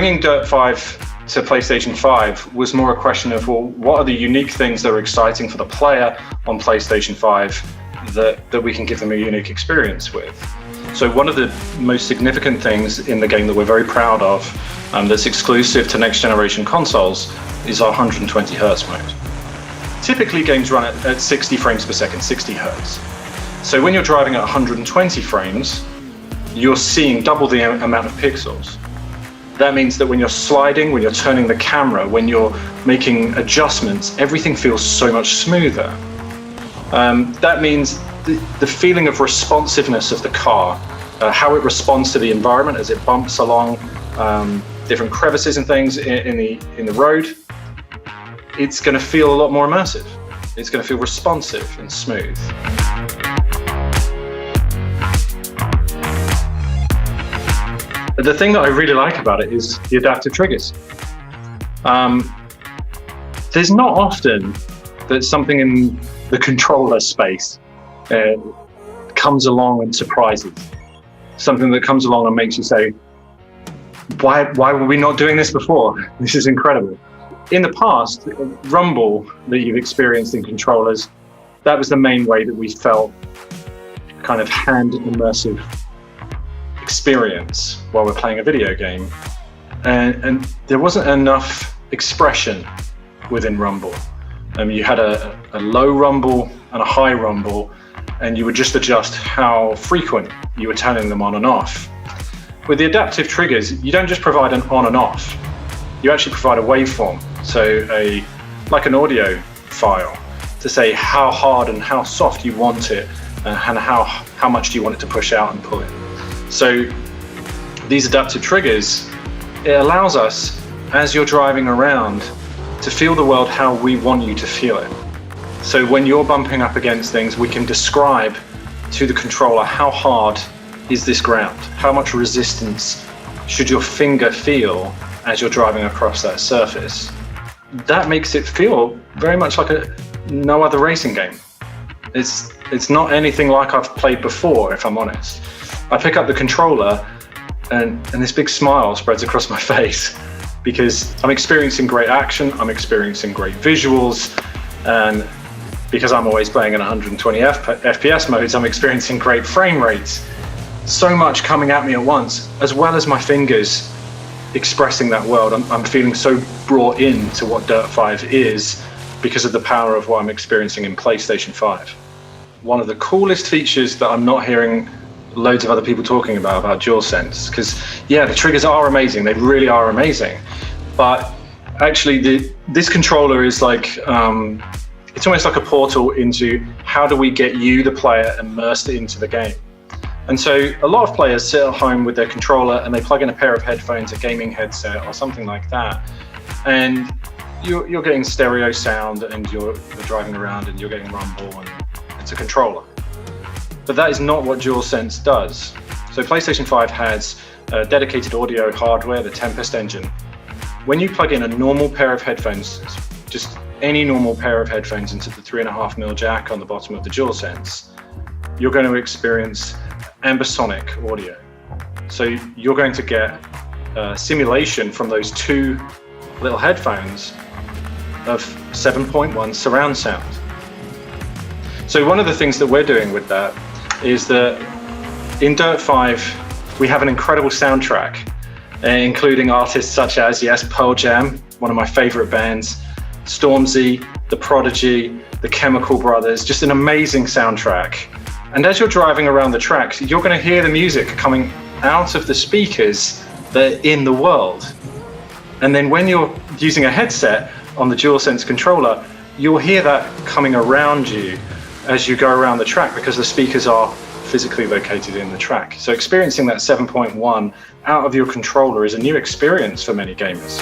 bringing Dirt 5 to PlayStation 5 was more a question of, well, what are the unique things that are exciting for the player on PlayStation 5 that we can give them a unique experience with? So one of the most significant things in the game that we're very proud of, that's exclusive to next generation consoles, is our 120 hertz mode. Typically games run at 60 frames per second, 60 hertz. So when you're driving at 120 frames, you're seeing double the amount of pixels. That means that when you're sliding, when you're turning the camera, when you're making adjustments, everything feels so much smoother. That means the feeling of responsiveness of the car, how it responds to the environment as it bumps along different crevices and things in the road, it's going to feel a lot more immersive. It's going to feel responsive and smooth. The thing that I really like about it is the adaptive triggers. There's not often that something in the controller space comes along and surprises. Something that comes along and makes you say, why were we not doing this before? This is incredible. In the past, rumble that you've experienced in controllers, that was the main way that we felt kind of hand immersive experience while we're playing a video game. And there wasn't enough expression within rumble. You had a low rumble and a high rumble, and you would just adjust how frequent you were turning them on and off. With the adaptive triggers, you don't just provide an on and off, you actually provide a waveform, so like an audio file, to say how hard and how soft you want it, and how much do you want it to push out and pull in. So these adaptive triggers, it allows us, as you're driving around, to feel the world how we want you to feel it. So when you're bumping up against things, we can describe to the controller how hard is this ground? How much resistance should your finger feel as you're driving across that surface? That makes it feel very much like no other racing game. It's not anything like I've played before, if I'm honest. I pick up the controller and this big smile spreads across my face, because I'm experiencing great action, I'm experiencing great visuals, and because I'm always playing in 120 FPS modes, I'm experiencing great frame rates. So much coming at me at once, as well as my fingers expressing that world. I'm feeling so brought into what Dirt 5 is because of the power of what I'm experiencing in PlayStation 5. One of the coolest features that I'm not hearing loads of other people talking about DualSense, because yeah, the triggers are amazing, they really are amazing, but actually this controller is like, it's almost like a portal into how do we get you, the player, immersed into the game. And so a lot of players sit at home with their controller and they plug in a pair of headphones, a gaming headset or something like that, and you're getting stereo sound and you're driving around and you're getting rumble, and it's a controller. But that is not what DualSense does. So PlayStation 5 has dedicated audio hardware, the Tempest engine. When you plug in a normal pair of headphones, just any normal pair of headphones into the 3.5mm jack on the bottom of the DualSense, you're going to experience ambisonic audio. So you're going to get simulation from those two little headphones of 7.1 surround sound. So one of the things that we're doing with that is that in Dirt 5, we have an incredible soundtrack, including artists such as, yes, Pearl Jam, one of my favorite bands, Stormzy, The Prodigy, The Chemical Brothers, just an amazing soundtrack. And as you're driving around the tracks, you're going to hear the music coming out of the speakers that are in the world. And then when you're using a headset on the DualSense controller, you'll hear that coming around you as you go around the track, because the speakers are physically located in the track. So experiencing that 7.1 out of your controller is a new experience for many gamers.